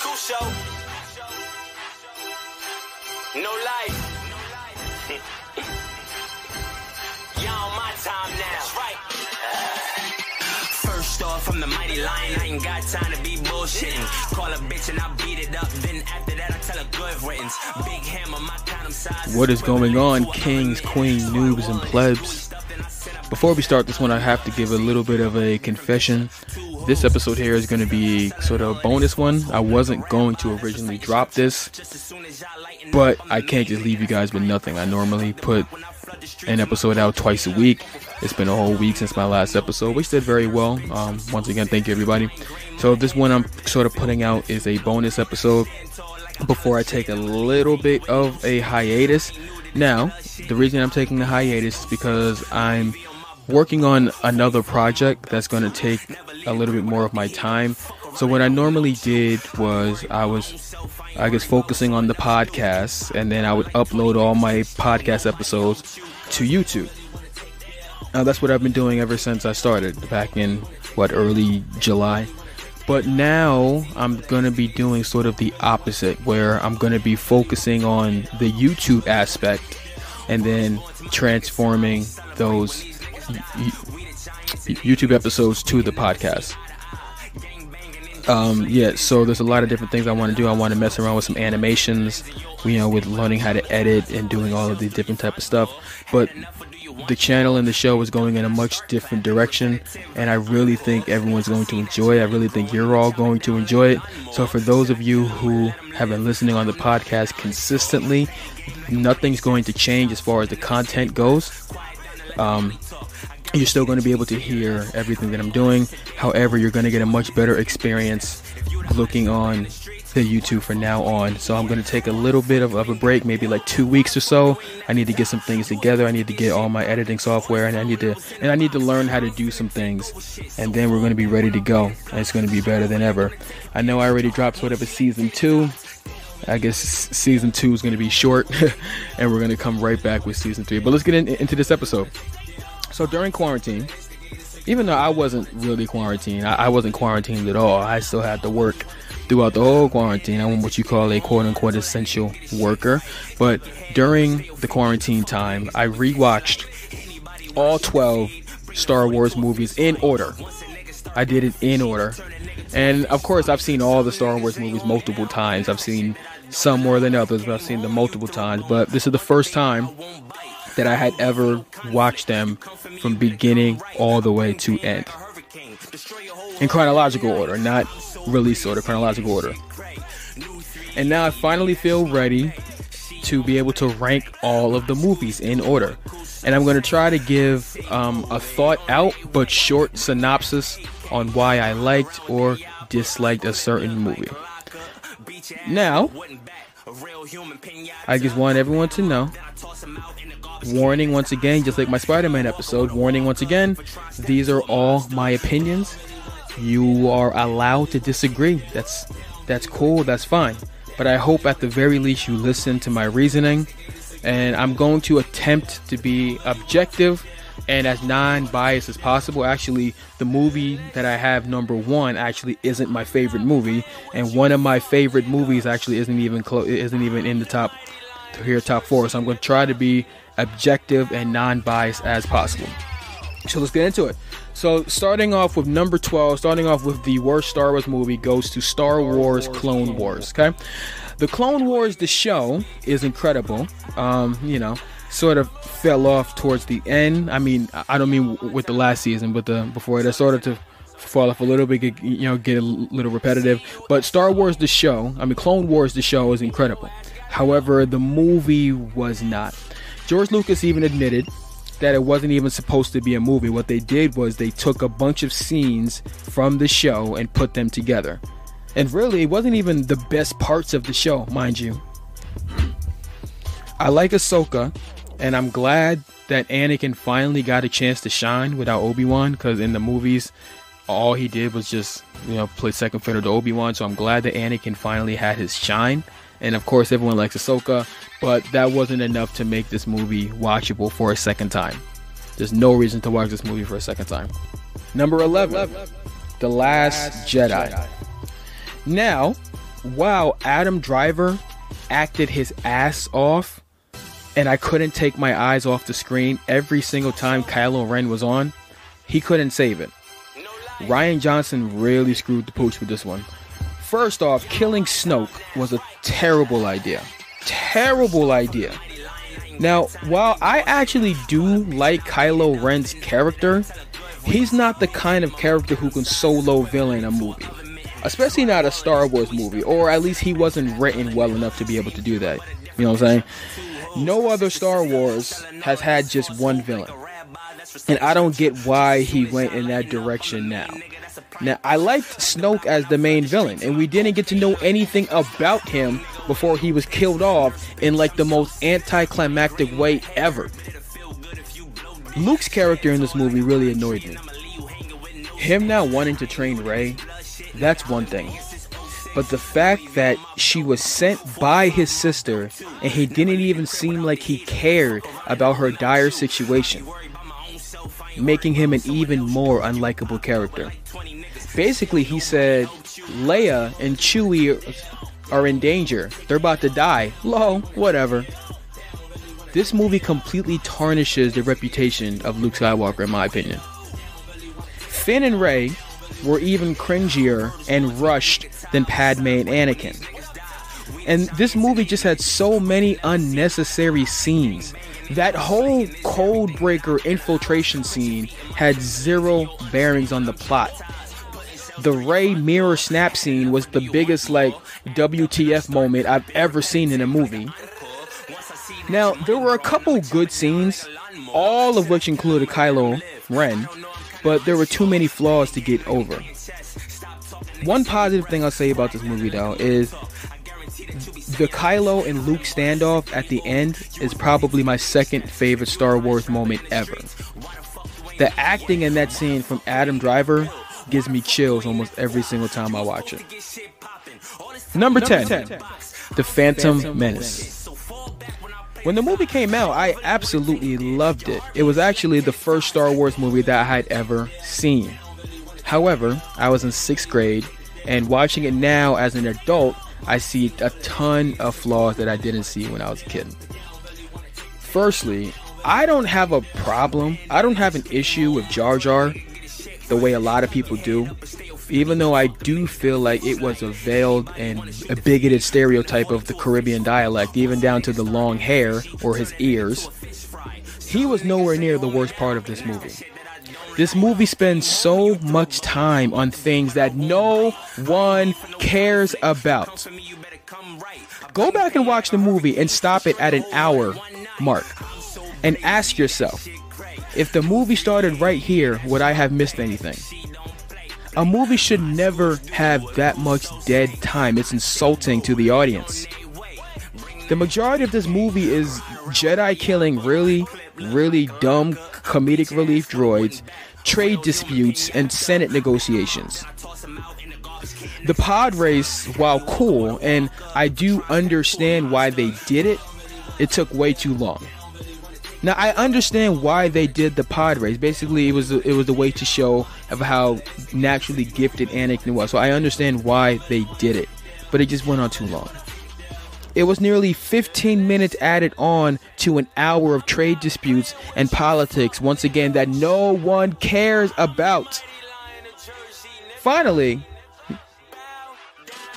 Cuso. No life. Y'all my time now. That's right. First off, from the mighty lion, I ain't got time to be bullshitting. Call a bitch and I beat it up. Then after that, I tell a good riddance. Big hammer, my kind of size. What is going on, kings, queens, noobs, and plebs? Before we start this one, I have to give a little bit of a confession. This episode here is going to be sort of a bonus one. I wasn't going to originally drop this, but I can't just leave you guys with nothing. I normally put an episode out twice a week. It's been a whole week since my last episode, which did very well. Once again, thank you everybody. So this one I'm sort of putting out is a bonus episode before I take a little bit of a hiatus. Now, the reason I'm taking a hiatus is because I'm working on another project that's going to take a little bit more of my time. So what I normally did was I guess focusing on the podcast, and then I would upload all my podcast episodes to YouTube. Now that's what I've been doing ever since I started back in early July. But now I'm going to be doing sort of the opposite, where I'm going to be focusing on the YouTube aspect and then transforming those YouTube episodes to the podcast. So there's a lot of different things I want to do. I want to mess around with some animations, with learning how to edit and doing all of the different type of stuff. But the channel and the show is going in a much different direction, and I really think everyone's going to enjoy it. I really think you're all going to enjoy it. So for those of you who have been listening on the podcast consistently, nothing's going to change as far as the content goes. You're still going to be able to hear everything that I'm doing. However, you're going to get a much better experience looking on the YouTube from now on. So I'm going to take a little bit of a break, maybe like 2 weeks or so. I need to get some things together. I need to get all my editing software, and I need to learn how to do some things. And then we're going to be ready to go. And it's going to be better than ever. I know I already dropped sort of a season 2. I guess season 2 is going to be short, and we're going to come right back with season 3. But let's get into this episode. So during quarantine, even though I wasn't really quarantined, I wasn't quarantined at all. I still had to work throughout the whole quarantine. I'm what you call a quote-unquote essential worker. But during the quarantine time, I rewatched all 12 Star Wars movies in order. I did it in order. And of course, I've seen all the Star Wars movies multiple times. I've seen some more than others, but I've seen them multiple times. But this is the first time that I had ever watched them from beginning all the way to end. In chronological order, not release order, chronological order. And now I finally feel ready to be able to rank all of the movies in order. And I'm going to try to give a thought out but short synopsis on why I liked or disliked a certain movie. Now, I just want everyone to know, warning once again, just like my Spider-Man episode, warning once again, these are all my opinions. You are allowed to disagree. That's cool, that's fine. But I hope at the very least you listen to my reasoning. And I'm going to attempt to be objective and as non-biased as possible. Actually, the movie that I have number 1 actually isn't my favorite movie, and one of my favorite movies actually isn't even in the top 4. So I'm going to try to be objective and non-biased as possible. So let's get into it. So starting off with number 12, starting off with the worst Star Wars movie, goes to Star Wars Clone Wars. Okay, the Clone Wars, the show, is incredible. Sort of fell off towards the end. I mean, I don't mean with the last season, but before it started to fall off a little bit, get a little repetitive. But Star Wars, the show, Clone Wars, the show, is incredible. However, the movie was not. George Lucas even admitted that it wasn't even supposed to be a movie. What they did was they took a bunch of scenes from the show and put them together. And really, it wasn't even the best parts of the show, mind you. I like Ahsoka, and I'm glad that Anakin finally got a chance to shine without Obi-Wan, because in the movies, all he did was just, play second fiddle to Obi-Wan. So I'm glad that Anakin finally had his shine. And of course, everyone likes Ahsoka, but that wasn't enough to make this movie watchable for a second time. There's no reason to watch this movie for a second time. Number 11, The Last Jedi. Now, while Adam Driver acted his ass off, and I couldn't take my eyes off the screen every single time Kylo Ren was on, he couldn't save it. Rian Johnson really screwed the pooch with this one. First off, killing Snoke was a terrible idea. Terrible idea. Now, while I actually do like Kylo Ren's character, he's not the kind of character who can solo villain a movie. Especially not a Star Wars movie, or at least he wasn't written well enough to be able to do that. You know what I'm saying? No other Star Wars has had just one villain. And I don't get why he went in that direction now. Now, I liked Snoke as the main villain, and we didn't get to know anything about him before he was killed off in like the most anticlimactic way ever. Luke's character in this movie really annoyed me. Him not wanting to train Rey, that's one thing. But the fact that she was sent by his sister and he didn't even seem like he cared about her dire situation, making him an even more unlikable character. Basically, he said, Leia and Chewie are in danger. They're about to die. Lol, whatever. This movie completely tarnishes the reputation of Luke Skywalker, in my opinion. Finn and Rey were even cringier and rushed than Padme and Anakin. And this movie just had so many unnecessary scenes. That whole Codebreaker infiltration scene had zero bearings on the plot. The Rey mirror snap scene was the biggest like WTF moment I've ever seen in a movie. Now, there were a couple good scenes, all of which included Kylo Ren, but there were too many flaws to get over. One positive thing I'll say about this movie though is the Kylo and Luke standoff at the end is probably my second favorite Star Wars moment ever. The acting in that scene from Adam Driver gives me chills almost every single time I watch it. Number 10, The Phantom Menace. When the movie came out, I absolutely loved it. It was actually the first Star Wars movie that I had ever seen. However, I was in 6th grade, and watching it now as an adult, I see a ton of flaws that I didn't see when I was a kid. Firstly, I don't have an issue with Jar Jar the way a lot of people do, even though I do feel like it was a veiled and a bigoted stereotype of the Caribbean dialect, even down to the long hair or his ears. He was nowhere near the worst part of this movie. This movie spends so much time on things that no one cares about. Go back and watch the movie and stop it at an hour mark and ask yourself, if the movie started right here, would I have missed anything? A movie should never have that much dead time. It's insulting to the audience. The majority of this movie is Jedi killing really, really dumb comedic relief droids, trade disputes, and Senate negotiations. The pod race, while cool, and I do understand why they did it, it took way too long. Now, I understand why they did the pod race. Basically, it was a way to show of how naturally gifted Anakin was. So I understand why they did it, but it just went on too long. It was nearly 15 minutes added on to an hour of trade disputes and politics, once again, that no one cares about. Finally,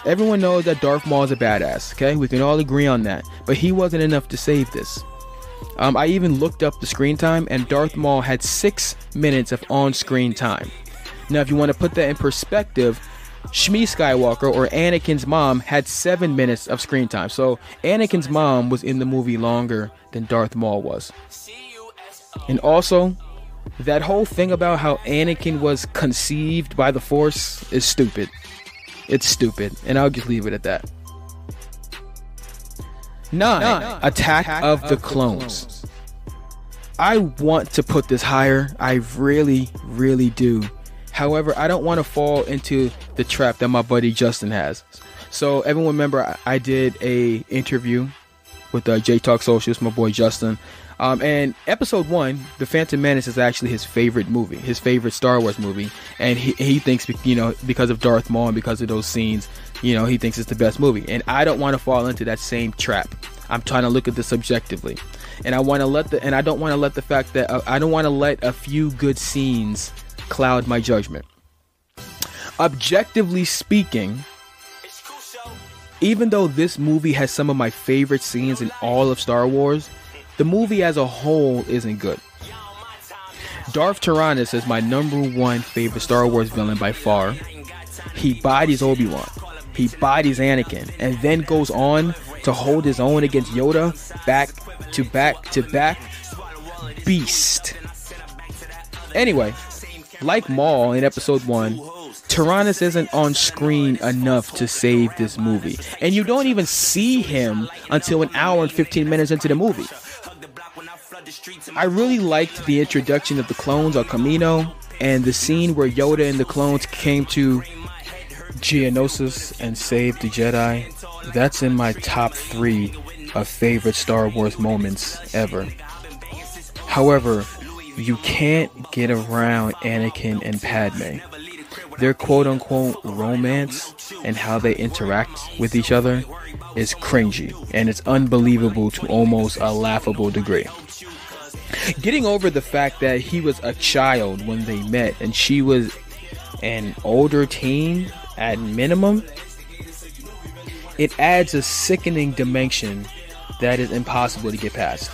everyone knows that Darth Maul is a badass, okay? We can all agree on that. But he wasn't enough to save this. I even looked up the screen time, and Darth Maul had 6 minutes of on-screen time. Now, if you want to put that in perspective, Shmi Skywalker, or Anakin's mom, had 7 minutes of screen time. So Anakin's mom was in the movie longer than Darth Maul was. And also, that whole thing about how Anakin was conceived by the Force is stupid. It's stupid, and I'll just leave it at that. 9. Attack of the Clones. I want to put this higher. I really, really do. However, I don't want to fall into the trap that my buddy Justin has. So everyone remember I did a interview with J Talk Socials, my boy Justin, And episode 1, The Phantom Menace, is actually his favorite movie, his favorite Star Wars movie. And he thinks, because of Darth Maul and because of those scenes, he thinks it's the best movie. And I don't want to fall into that same trap. I'm trying to look at this objectively. And I don't want to let a few good scenes cloud my judgment. Objectively speaking, even though this movie has some of my favorite scenes in all of Star Wars, the movie as a whole isn't good. Darth Tyrannus is my number 1 favorite Star Wars villain by far. He bodies Obi-Wan. He bodies Anakin, and then goes on to hold his own against Yoda, back to back. Beast. Anyway, like Maul in episode 1, Tyrannus isn't on screen enough to save this movie. And you don't even see him until an hour and 15 minutes into the movie. I really liked the introduction of the clones on Kamino, and the scene where Yoda and the clones came to Geonosis and saved the Jedi. That's in my top 3 of favorite Star Wars moments ever. However, you can't get around Anakin and Padme. Their quote-unquote romance and how they interact with each other is cringy, and it's unbelievable to almost a laughable degree. Getting over the fact that he was a child when they met and she was an older teen at minimum, it adds a sickening dimension that is impossible to get past.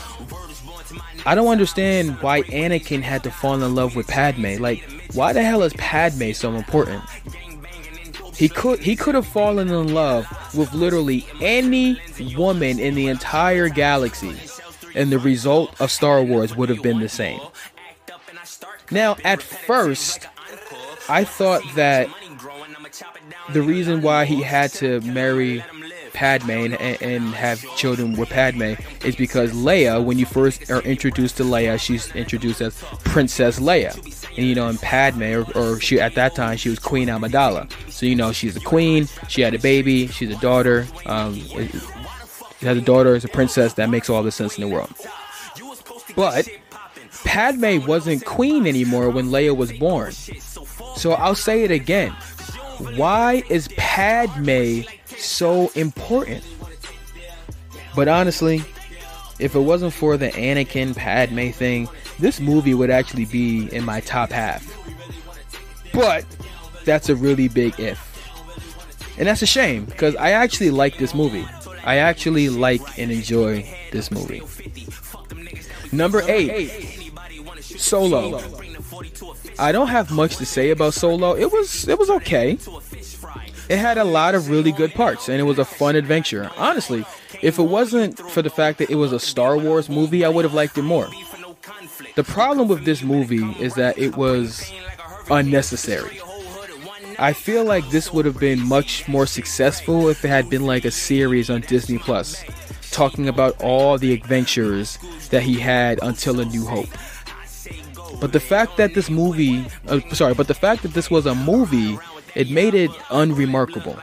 I don't understand why Anakin had to fall in love with Padme. Like, why the hell is Padme so important? He could have fallen in love with literally any woman in the entire galaxy, and the result of Star Wars would have been the same. Now, at first, I thought that the reason why he had to marry Padme and have children with Padme is because Leia, when you first are introduced to Leia, she's introduced as Princess Leia. And and Padme, or she at that time, she was Queen Amidala. So she's a queen, she had a baby, she's a daughter. She has a daughter as a princess. That makes all the sense in the world. But Padme wasn't queen anymore when Leia was born. So I'll say it again. Why is Padme so important? But honestly, if it wasn't for the Anakin Padme thing, this movie would actually be in my top half. But that's a really big if. And that's a shame, because I actually like this movie. I actually like and enjoy this movie. Number 8, Solo. I don't have much to say about Solo. It was okay. It had a lot of really good parts, and it was a fun adventure. Honestly, if it wasn't for the fact that it was a Star Wars movie, I would have liked it more. The problem with this movie is that it was unnecessary. I feel like this would have been much more successful if it had been like a series on Disney Plus, talking about all the adventures that he had until A New Hope. But the fact that this was a movie, it made it unremarkable.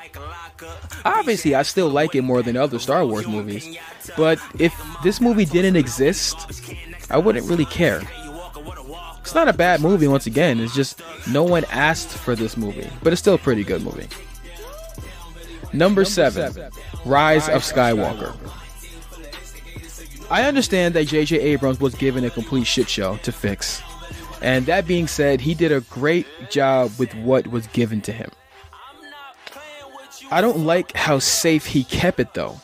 Obviously, I still like it more than other Star Wars movies, but if this movie didn't exist, I wouldn't really care. It's not a bad movie, once again. It's just no one asked for this movie, but it's still a pretty good movie. Number 7, Rise of Skywalker. I understand that J.J. Abrams was given a complete shit show to fix. And that being said, he did a great job with what was given to him. I don't like how safe he kept it, though.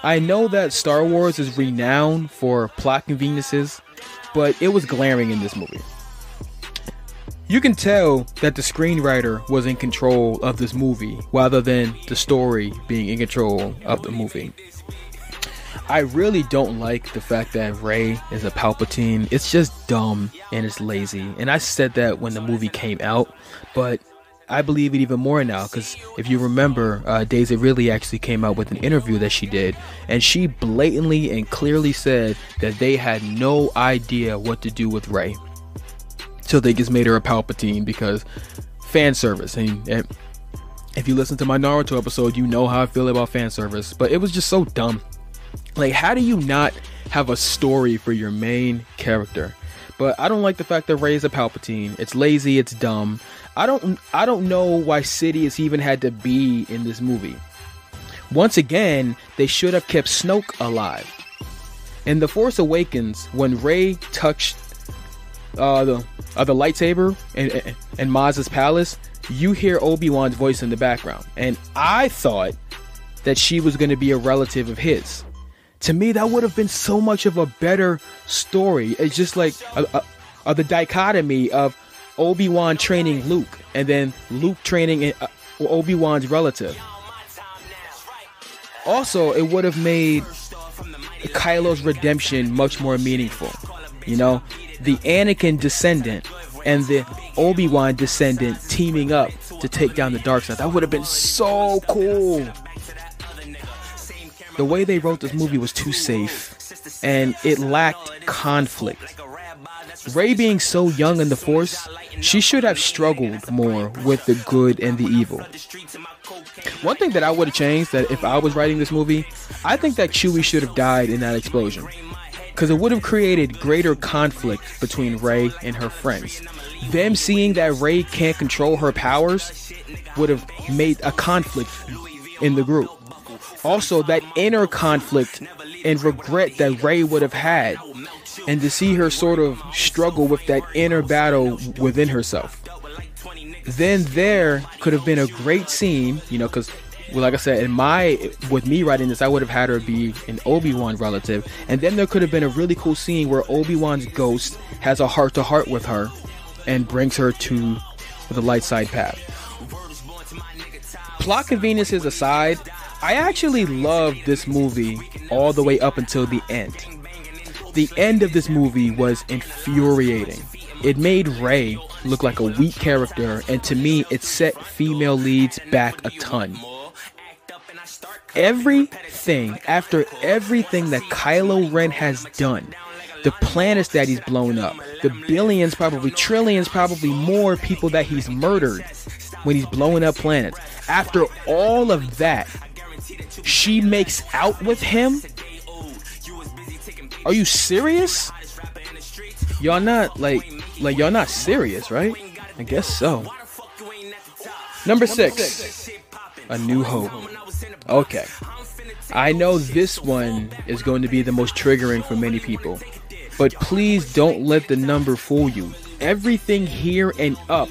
I know that Star Wars is renowned for plot conveniences, but it was glaring in this movie. You can tell that the screenwriter was in control of this movie, rather than the story being in control of the movie. I really don't like the fact that Rey is a Palpatine. It's just dumb and it's lazy. And I said that when the movie came out, but I believe it even more now, because if you remember, Daisy Ridley actually came out with an interview that she did, and she blatantly and clearly said that they had no idea what to do with Rey. So they just made her a Palpatine because fan service. And if you listen to my Naruto episode, you know how I feel about fan service, but it was just so dumb. Like, how do you not have a story for your main character? But I don't like the fact that Rey is a Palpatine. It's lazy, it's dumb. I don't know why Sidious even had to be in this movie. Once again, they should have kept Snoke alive. In The Force Awakens, when Rey touched the lightsaber in Maz's palace, you hear Obi-Wan's voice in the background. And I thought that she was going to be a relative of his. To me, that would have been so much of a better story. It's just like the dichotomy of Obi-Wan training Luke, and then Luke training Obi-Wan's relative. Also, it would have made Kylo's redemption much more meaningful. You know, the Anakin descendant and the Obi-Wan descendant teaming up to take down the dark side. That would have been so cool. The way they wrote this movie was too safe, and it lacked conflict. Rey being so young in the Force, she should have struggled more with the good and the evil. One thing that I would have changed, that if I was writing this movie, I think that Chewie should have died in that explosion, because it would have created greater conflict between Rey and her friends. Them seeing that Rey can't control her powers would have made a conflict in the group. Also, that inner conflict and regret that Rey would have had, and to see her sort of struggle with that inner battle within herself. Then there could have been a great scene, you know, because, well, like I said, with me writing this, I would have had her be an Obi-Wan relative, and then there could have been a really cool scene where Obi-Wan's ghost has a heart-to-heart with her and brings her to the light side path. Plot conveniences aside, I actually loved this movie all the way up until the end. The end of this movie was infuriating. It made Rey look like a weak character, and to me, it set female leads back a ton. After everything that Kylo Ren has done, the planets that he's blown up, the billions, probably trillions, probably more people that he's murdered when he's blowing up planets. After all of that, she makes out with him? Are you serious? Y'all not y'all not serious, right? I guess so. Number 6, A New Hope. Okay. I know this one is going to be the most triggering for many people, but please don't let the number fool you. Everything here and up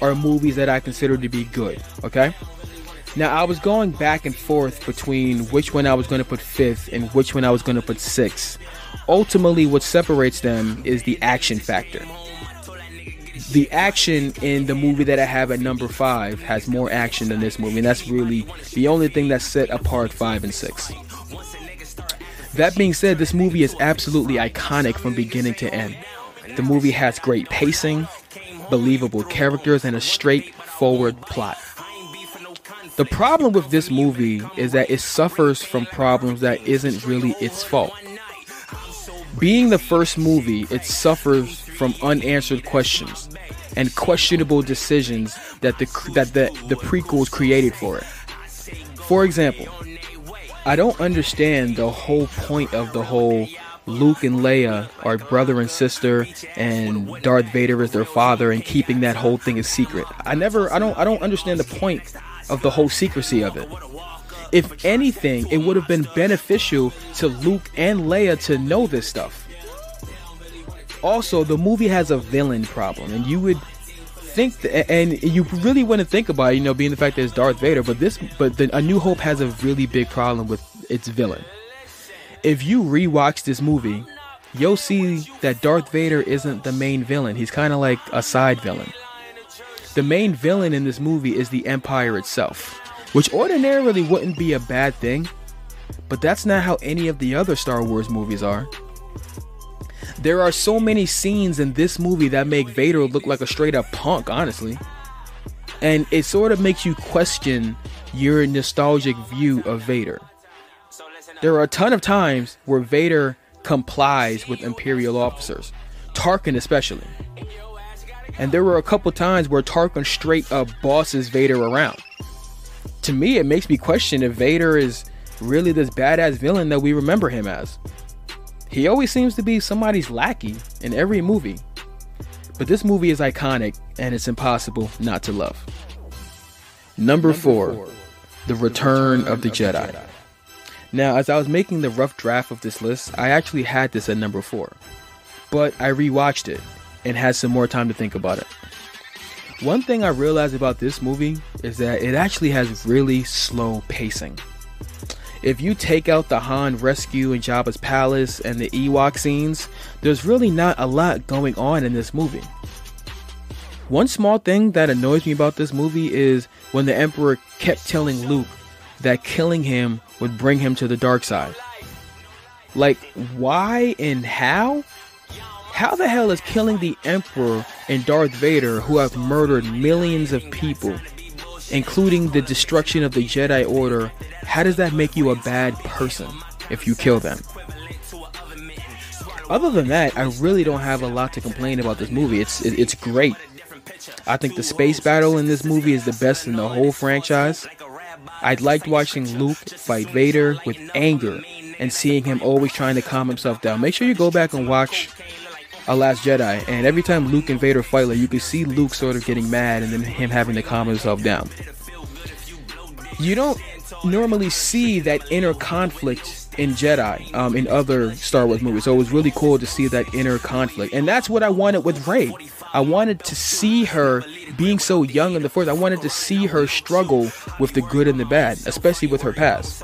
are movies that I consider to be good, okay? Now, I was going back and forth between which one I was going to put 5th and which one I was going to put 6th. Ultimately, what separates them is the action factor. The action in the movie that I have at number 5 has more action than this movie, and that's really the only thing that set apart 5 and 6. That being said, this movie is absolutely iconic from beginning to end. The movie has great pacing, believable characters, and a straightforward plot. The problem with this movie is that it suffers from problems that isn't really its fault. Being the first movie, it suffers from unanswered questions and questionable decisions that the prequels created for it. For example, I don't understand the whole point of the whole Luke and Leia are brother and sister and Darth Vader is their father and keeping that whole thing a secret. I don't understand the point of the whole secrecy of it. If anything, it would have been beneficial to Luke and Leia to know this stuff. Also, the movie has a villain problem, and you would think and you really wouldn't think about it, you know, being the fact that it's Darth Vader, but A New Hope has a really big problem with its villain. If you rewatch this movie, you'll see that Darth Vader isn't the main villain. He's kind of like a side villain. The main villain in this movie is the Empire itself, which ordinarily wouldn't be a bad thing, but that's not how any of the other Star Wars movies are. There are so many scenes in this movie that make Vader look like a straight up punk, honestly. And it sort of makes you question your nostalgic view of Vader. There are a ton of times where Vader complies with Imperial officers, Tarkin especially. And there were a couple times where Tarkin straight up bosses Vader around. To me, it makes me question if Vader is really this badass villain that we remember him as. He always seems to be somebody's lackey in every movie. But this movie is iconic, and it's impossible not to love. Number 4, The Return of the Jedi. Now, as I was making the rough draft of this list, I actually had this at number 4. But I rewatched it and had some more time to think about it. One thing I realized about this movie is that it actually has really slow pacing. If you take out the Han rescue in Jabba's palace and the Ewok scenes, there's really not a lot going on in this movie. One small thing that annoys me about this movie is when the Emperor kept telling Luke that killing him would bring him to the dark side. Like, why and how? How the hell is killing the Emperor and Darth Vader, who have murdered millions of people, including the destruction of the Jedi Order, how does that make you a bad person if you kill them? Other than that, I really don't have a lot to complain about this movie. It's great. I think the space battle in this movie is the best in the whole franchise. I liked watching Luke fight Vader with anger and seeing him always trying to calm himself down. Make sure you go back and watch A Last Jedi, and every time Luke and Vader fight, like, you can see Luke sort of getting mad and then him having to calm himself down. You don't normally see that inner conflict in Jedi in other Star Wars movies, so it was really cool to see that inner conflict, and that's what I wanted with Rey. I wanted to see her being so young in the Force. I wanted to see her struggle with the good and the bad, especially with her past.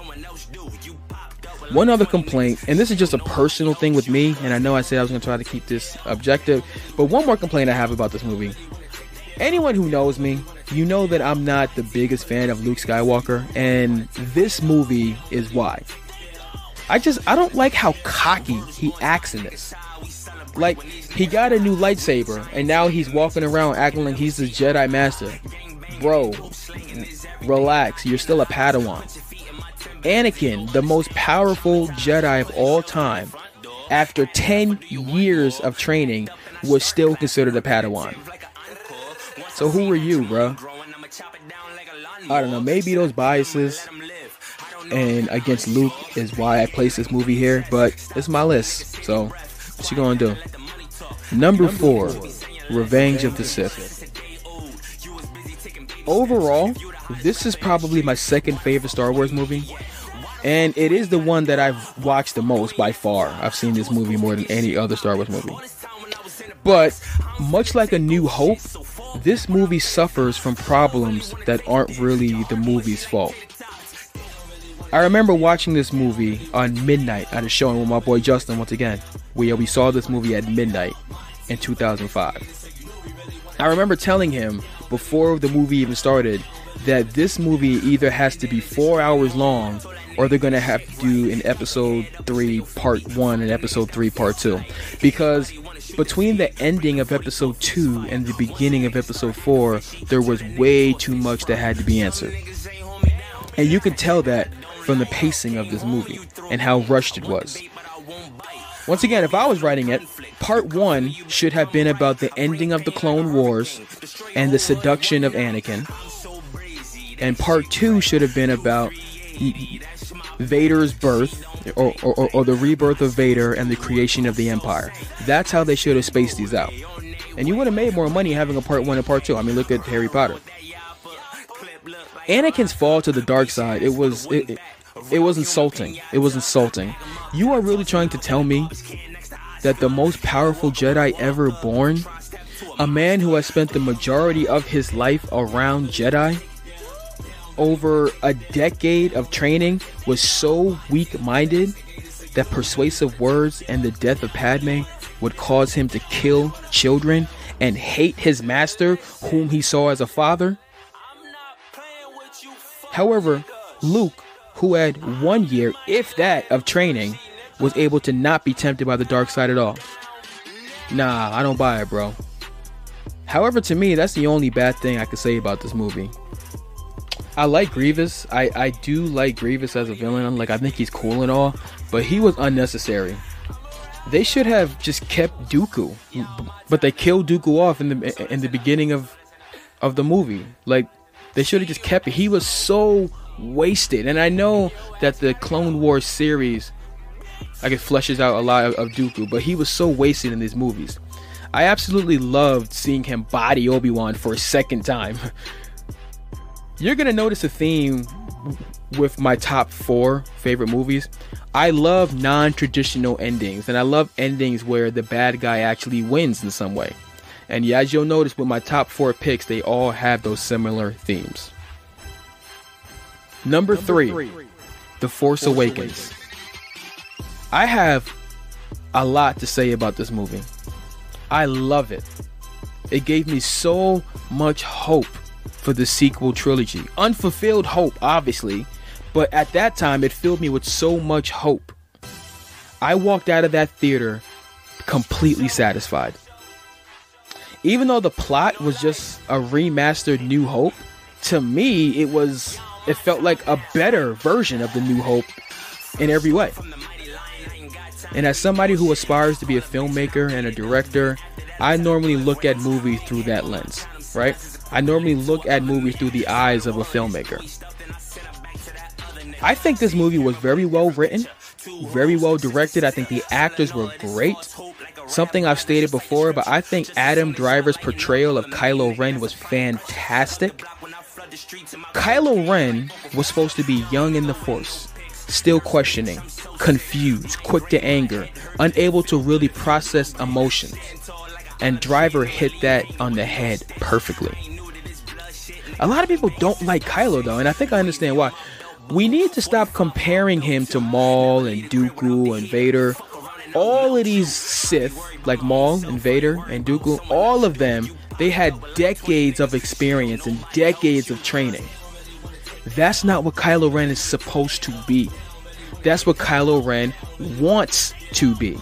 One other complaint, and this is just a personal thing with me, and I know I said I was going to try to keep this objective, but one more complaint I have about this movie. Anyone who knows me, you know that I'm not the biggest fan of Luke Skywalker, and this movie is why. I don't like how cocky he acts in this. Like, he got a new lightsaber, and now he's walking around acting like he's the Jedi Master. Bro, relax, you're still a Padawan. Anakin, the most powerful Jedi of all time, after 10 years of training, was still considered a Padawan. So who are you, bro? I don't know, maybe those biases and against Luke is why I placed this movie here, but it's my list, so what you gonna do? Number 4, Revenge of the Sith. Overall, this is probably my second favorite Star Wars movie, and it is the one that I've watched the most by far. I've seen this movie more than any other Star Wars movie. But much like A New Hope, this movie suffers from problems that aren't really the movie's fault. I remember watching this movie on midnight at a showing with my boy Justin once again. We saw this movie at midnight in 2005. I remember telling him before the movie even started that this movie either has to be 4 hours long or they're going to have to do an episode 3 part 1 and episode 3 part 2. Because between the ending of episode 2 and the beginning of episode 4, there was way too much that had to be answered. And you can tell that from the pacing of this movie and how rushed it was. Once again, if I was writing it, part 1 should have been about the ending of the Clone Wars and the seduction of Anakin. And part 2 should have been about Vader's birth, or the rebirth of Vader and the creation of the Empire. That's how they should have spaced these out. And you would have made more money having a part 1 and part 2. I mean, look at Harry Potter. Anakin's fall to the dark side, it was insulting. It was insulting. You are really trying to tell me that the most powerful Jedi ever born, a man who has spent the majority of his life around Jedi, over a decade of training, was so weak-minded that persuasive words and the death of Padme would cause him to kill children and hate his master, whom he saw as a father? However, Luke, who had 1 year, if that, of training, was able to not be tempted by the dark side at all. Nah, I don't buy it, bro. However, to me, that's the only bad thing I could say about this movie. I like Grievous. I do like Grievous as a villain. Like, I think he's cool and all, but he was unnecessary. They should have just kept Dooku, but they killed Dooku off in the beginning of the movie. Like, they should have just kept it. He was so wasted. And I know that the Clone Wars series, like, it fleshes out a lot of Dooku, but he was so wasted in these movies. I absolutely loved seeing him body Obi-Wan for a second time. You're gonna notice a theme with my top 4 favorite movies. I love non-traditional endings, and I love endings where the bad guy actually wins in some way. And yeah, as you'll notice with my top 4 picks, they all have those similar themes. Number 3, The Force Awakens. I have a lot to say about this movie. I love it. It gave me so much hope for the sequel trilogy. Unfulfilled hope, obviously, but at that time it filled me with so much hope. I walked out of that theater completely satisfied. Even though the plot was just a remastered New Hope, to me it felt like a better version of the New Hope in every way. And as somebody who aspires to be a filmmaker and a director, I normally look at movies through that lens, right? I normally look at movies through the eyes of a filmmaker. I think this movie was very well written, very well directed. I think the actors were great. Something I've stated before, but I think Adam Driver's portrayal of Kylo Ren was fantastic. Kylo Ren was supposed to be young in the Force, still questioning, confused, quick to anger, unable to really process emotions. And Driver hit that on the head perfectly. A lot of people don't like Kylo though, and I think I understand why. We need to stop comparing him to Maul and Dooku and Vader. All of these Sith, like Maul and Vader and Dooku, all of them, they had decades of experience and decades of training. That's not what Kylo Ren is supposed to be. That's what Kylo Ren wants to be.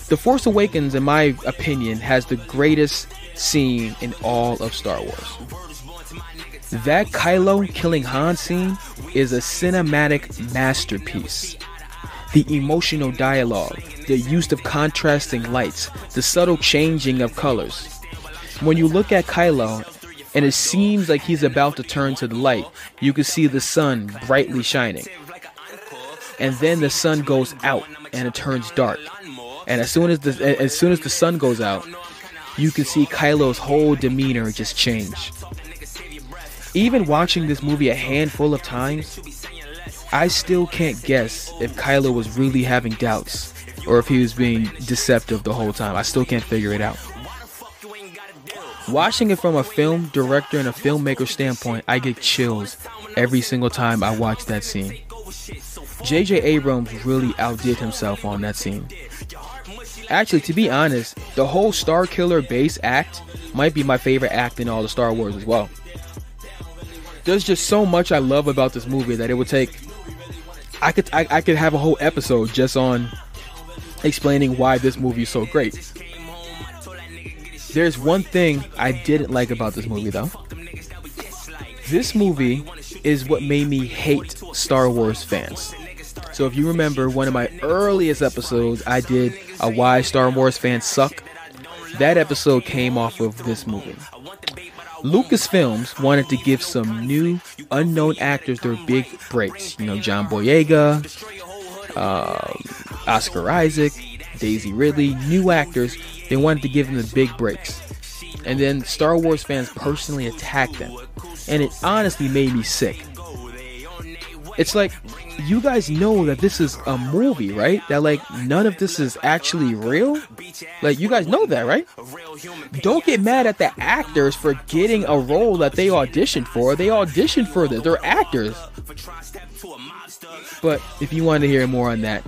The Force Awakens, in my opinion, has the greatest scene in all of Star Wars. That Kylo killing Han scene is a cinematic masterpiece. The emotional dialogue, the use of contrasting lights, the subtle changing of colors. When you look at Kylo, and it seems like he's about to turn to the light, you can see the sun brightly shining. And then the sun goes out and it turns dark. And as soon as the sun goes out, you can see Kylo's whole demeanor just change. Even watching this movie a handful of times, I still can't guess if Kylo was really having doubts or if he was being deceptive the whole time. I still can't figure it out. Watching it from a film director and a filmmaker standpoint, I get chills every single time I watch that scene. J.J. Abrams really outdid himself on that scene. Actually, to be honest, the whole Star Killer base act might be my favorite act in all of Star Wars as well. There's just so much I love about this movie that it would take... I could have a whole episode just on explaining why this movie is so great. There's one thing I didn't like about this movie though. This movie is what made me hate Star Wars fans. So if you remember one of my earliest episodes, I did a Why Star Wars Fans Suck. That episode came off of this movie. Lucasfilms wanted to give some new, unknown actors their big breaks. You know, John Boyega, Oscar Isaac, Daisy Ridley, new actors. They wanted to give them the big breaks. And then Star Wars fans personally attacked them. And it honestly made me sick. It's like, you guys know that this is a movie, right? That like none of this is actually real? Like, you guys know that, right? Don't get mad at the actors for getting a role that they auditioned for. They auditioned for this. They're actors. But if you want to hear more on that,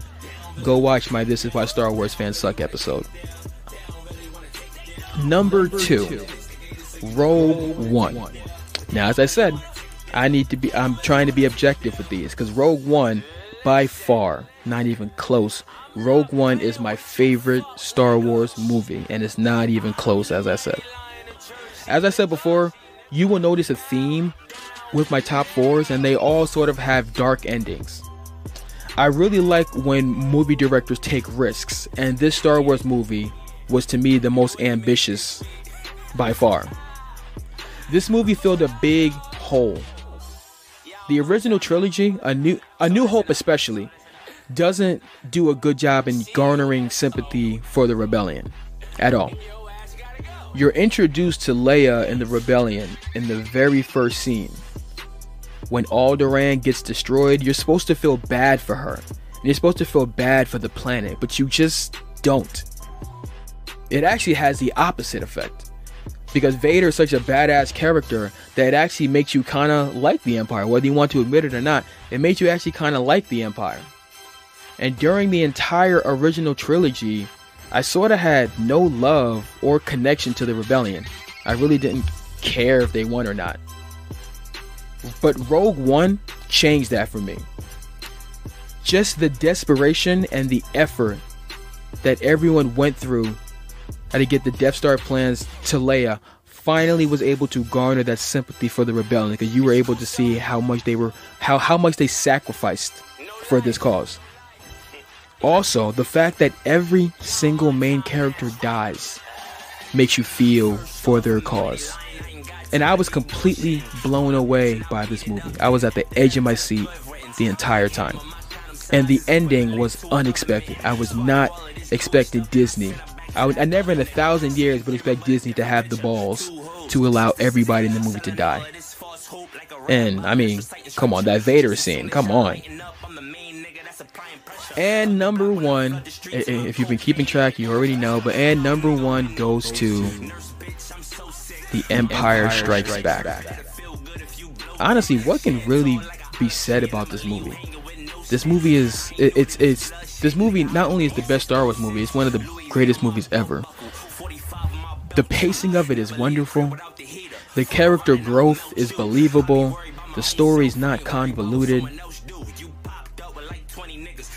go watch my This Is Why Star Wars Fans Suck episode. Number 2, Rogue One. Now, as I said, I'm trying to be objective with these, because Rogue One, by far, not even close. Rogue One is my favorite Star Wars movie, and it's not even close, as I said. As I said before, you will notice a theme with my top 4s, and they all sort of have dark endings. I really like when movie directors take risks, and this Star Wars movie was, to me, the most ambitious by far. This movie filled a big hole. the original trilogy, A New Hope especially, doesn't do a good job in garnering sympathy for the rebellion at all. You're introduced to Leia in the rebellion in the very first scene. When Alderaan gets destroyed, you're supposed to feel bad for her. And you're supposed to feel bad for the planet, but you just don't. It actually has the opposite effect. Because Vader is such a badass character that it actually makes you kind of like the Empire. Whether you want to admit it or not, it makes you actually kind of like the Empire. And during the entire original trilogy, I sort of had no love or connection to the rebellion. I really didn't care if they won or not. But Rogue One changed that for me. Just the desperation and the effort that everyone went through to get the Death Star plans to Leia finally was able to garner that sympathy for the rebellion, because you were able to see how much they sacrificed for this cause. Also, the fact that every single main character dies makes you feel for their cause. And I was completely blown away by this movie. I was at the edge of my seat the entire time. And the ending was unexpected. I was not expecting Disney. I never in 1,000 years would expect Disney to have the balls to allow everybody in the movie to die. And, I mean, come on, that Vader scene, come on. And number one, if you've been keeping track, you already know, but and number one goes to The Empire Strikes Back. Honestly, what can really be said about this movie? This movie is, this movie not only is the best Star Wars movie, it's one of the greatest movies ever. The pacing of it is wonderful. The character growth is believable. The story is not convoluted.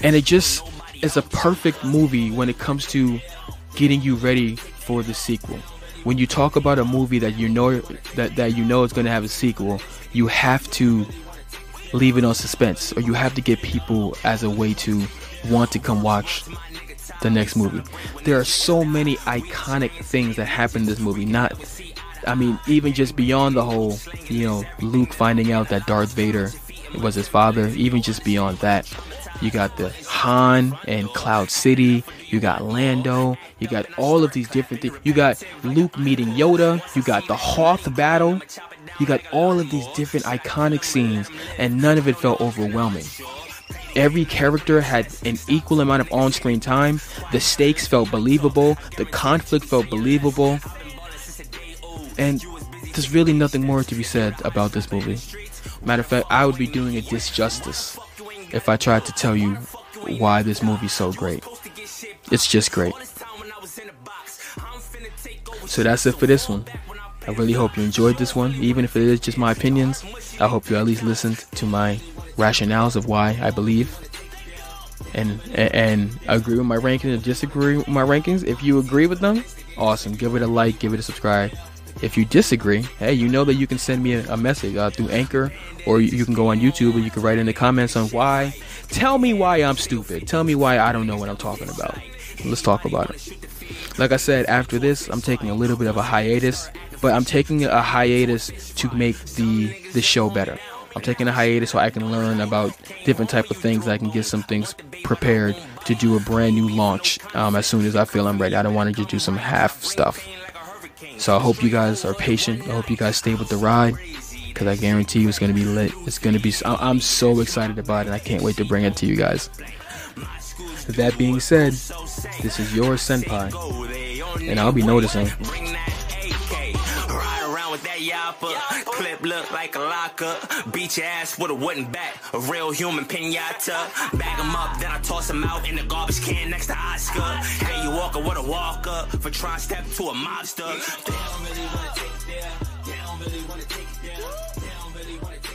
And it just is a perfect movie when it comes to getting you ready for the sequel. When you talk about a movie that you know that you know is going to have a sequel, you have to leave it on suspense, or you have to get people as a way to want to come watch the next movie. There are so many iconic things that happen in this movie. Even just beyond the whole, Luke finding out that Darth Vader was his father, even just beyond that. You got the Han and Cloud City. You got Lando. You got all of these different things. You got Luke meeting Yoda. You got the Hoth battle. You got all of these different iconic scenes, and none of it felt overwhelming. Every character had an equal amount of on-screen time. The stakes felt believable. The conflict felt believable. And there's really nothing more to be said about this movie. Matter of fact, I would be doing a disjustice if I tried to tell you why this movie's so great. It's just great. So that's it for this one. I really hope you enjoyed this one. Even if it is just my opinions, I hope you at least listened to my rationales of why I believe and agree with my rankings or disagree with my rankings. If you agree with them, awesome. Give it a like, give it a subscribe. If you disagree, hey, you know that you can send me a message through Anchor, or you can go on YouTube and you can write in the comments on why. Tell me why I'm stupid. Tell me why I don't know what I'm talking about. Let's talk about it. Like I said, after this, I'm taking a little bit of a hiatus, but I'm taking a hiatus to make the show better. I'm taking a hiatus so I can learn about different type of things. I can get some things prepared to do a brand new launch as soon as I feel I'm ready. I don't want to just do some half stuff. So I hope you guys are patient. I hope you guys stay with the ride, because I guarantee you it's going to be lit. It's going to be, I'm so excited about it. I can't wait to bring it to you guys. With that being said, this is your Senpai, and I'll be noticing. Clip look like a locker. Beat your ass with a wooden bat. A real human pinata. Bag him up, then I toss him out in the garbage can next to Oscar. Hey, you walker with a walker. For trying to step to a mobster. They don't really want to take it there. They don't really want to take it there. They don't really want to